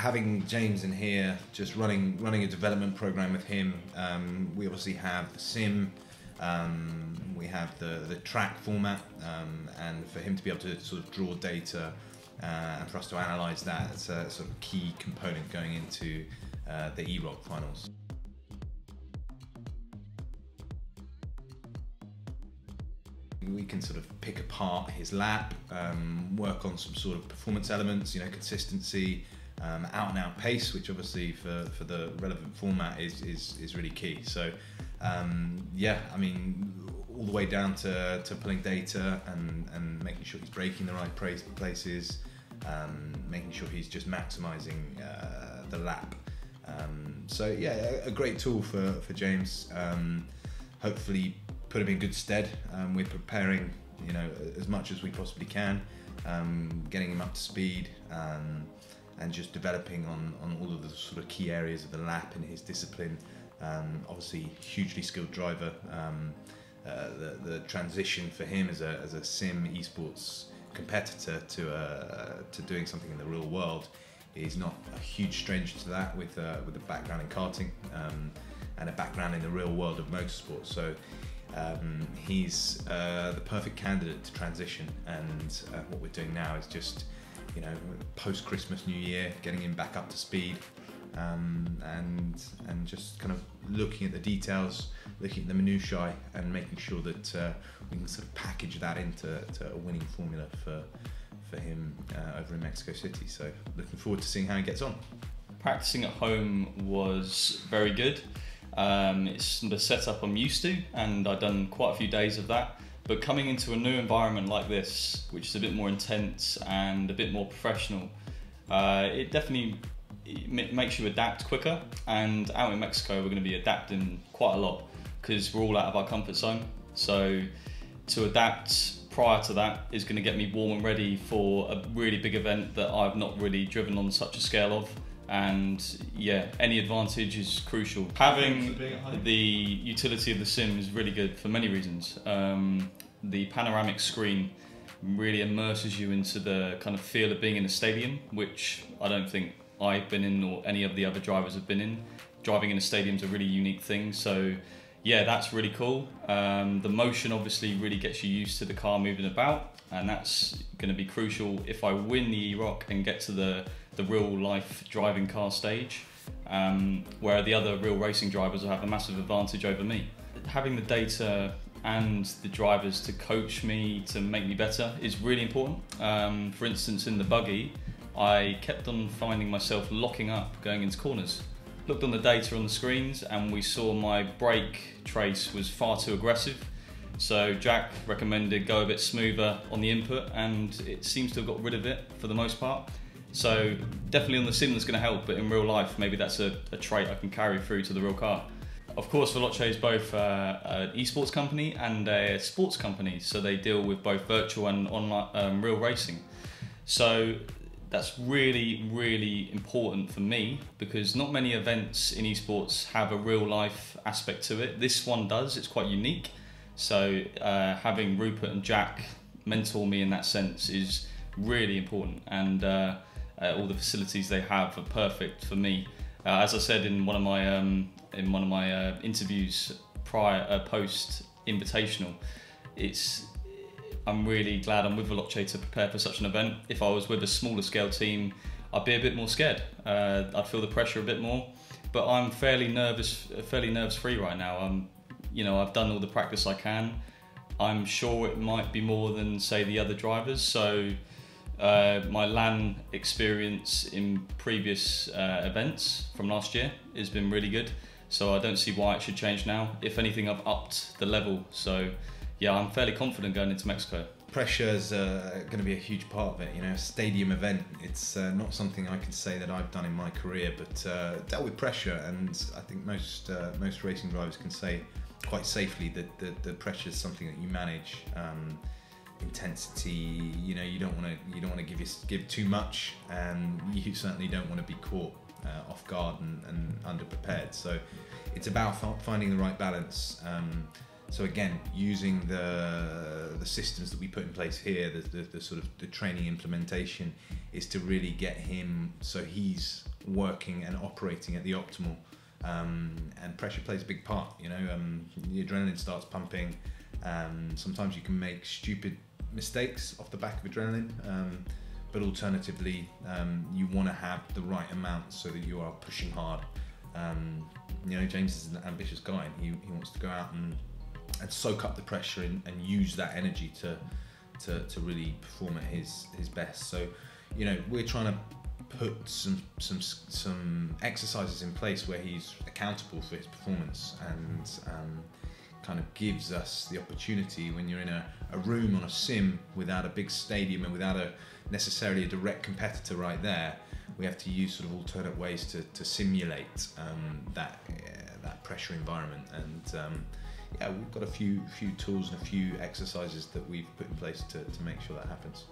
having James in here, just running a development program with him, we obviously have the sim, we have the track format, and for him to be able to sort of draw data and for us to analyse that, it's a sort of key component going into the E-Rock finals. We can sort of pick apart his lap, work on some sort of performance elements, consistency, out and out pace, which obviously for the relevant format is really key. So yeah, I mean, all the way down to pulling data and making sure he's braking the right places, making sure he's just maximising the lap. So yeah, a great tool for James. Hopefully put him in good stead. We're preparing, as much as we possibly can, getting him up to speed, and just developing on all of the sort of key areas of the lap in his discipline. Obviously, hugely skilled driver. The transition for him as a sim esports competitor to doing something in the real world is not a huge stranger to that, with a background in karting and a background in the real world of motorsports. So he's the perfect candidate to transition, and what we're doing now is just, post-Christmas, New Year, getting him back up to speed, and just kind of looking at the details, looking at the minutiae, and making sure that we can sort of package that into a winning formula for him over in Mexico City. So looking forward to seeing how he gets on. Practicing at home was very good. It's the setup I'm used to, and I've done quite a few days of that. But coming into a new environment like this, which is a bit more intense and a bit more professional, it definitely makes you adapt quicker. And out in Mexico, we're going to be adapting quite a lot because we're all out of our comfort zone. So to adapt prior to that is going to get me warm and ready for a really big event that I've not really driven on such a scale of. And yeah, any advantage is crucial. Having the utility of the sim is really good for many reasons. The panoramic screen really immerses you into the kind of feel of being in a stadium, which I don't think I've been in or any of the other drivers have been in. Driving in a stadium is a really unique thing, so yeah, that's really cool. The motion obviously really gets you used to the car moving about, and that's going to be crucial if I win the E-Rock and get to the real life driving car stage, where the other real racing drivers will have a massive advantage over me. Having the data and the drivers to coach me, to make me better, is really important. For instance, in the buggy, I kept on finding myself locking up going into corners. Looked on the data on the screens and we saw my brake trace was far too aggressive. So Jack recommended go a bit smoother on the input, and it seems to have got rid of it for the most part. So definitely on the sim that's going to help, but in real life maybe that's a trait I can carry through to the real car. Of course, Veloce is both an esports company and a sports company, so they deal with both virtual and online real racing. So that's really, really important for me, because not many events in esports have a real life aspect to it. This one does, it's quite unique. So having Rupert and Jack mentor me in that sense is really important, and all the facilities they have are perfect for me. As I said in one of my interviews post Invitational, I'm really glad I'm with Veloce to prepare for such an event. If I was with a smaller scale team, I'd be a bit more scared. I'd feel the pressure a bit more, but I'm fairly nerves-free right now. I've done all the practice I can. I'm sure it might be more than, say, the other drivers. So my LAN experience in previous events from last year has been really good. So I don't see why it should change now. If anything, I've upped the level. So yeah, I'm fairly confident going into Mexico. Pressure is going to be a huge part of it. A stadium event, it's not something I can say that I've done in my career, but dealt with pressure, and I think most racing drivers can say quite safely that the pressure is something that you manage. Intensity, you don't want to give too much, and you certainly don't want to be caught off guard and underprepared. So it's about finding the right balance. So again, using the systems that we put in place here, the sort of the training implementation, is to really get him so he's working and operating at the optimal. And pressure plays a big part, you know. The adrenaline starts pumping. Sometimes you can make stupid mistakes off the back of adrenaline, but alternatively, you want to have the right amount so that you are pushing hard. You know, James is an ambitious guy, and he wants to go out and soak up the pressure and use that energy to really perform at his best. So, you know, we're trying to put some exercises in place where he's accountable for his performance, and kind of gives us the opportunity, when you're in a room on a sim without a big stadium and without necessarily a direct competitor right there, we have to use sort of alternate ways to simulate that pressure environment. And yeah, we've got a few tools and a few exercises that we've put in place to make sure that happens.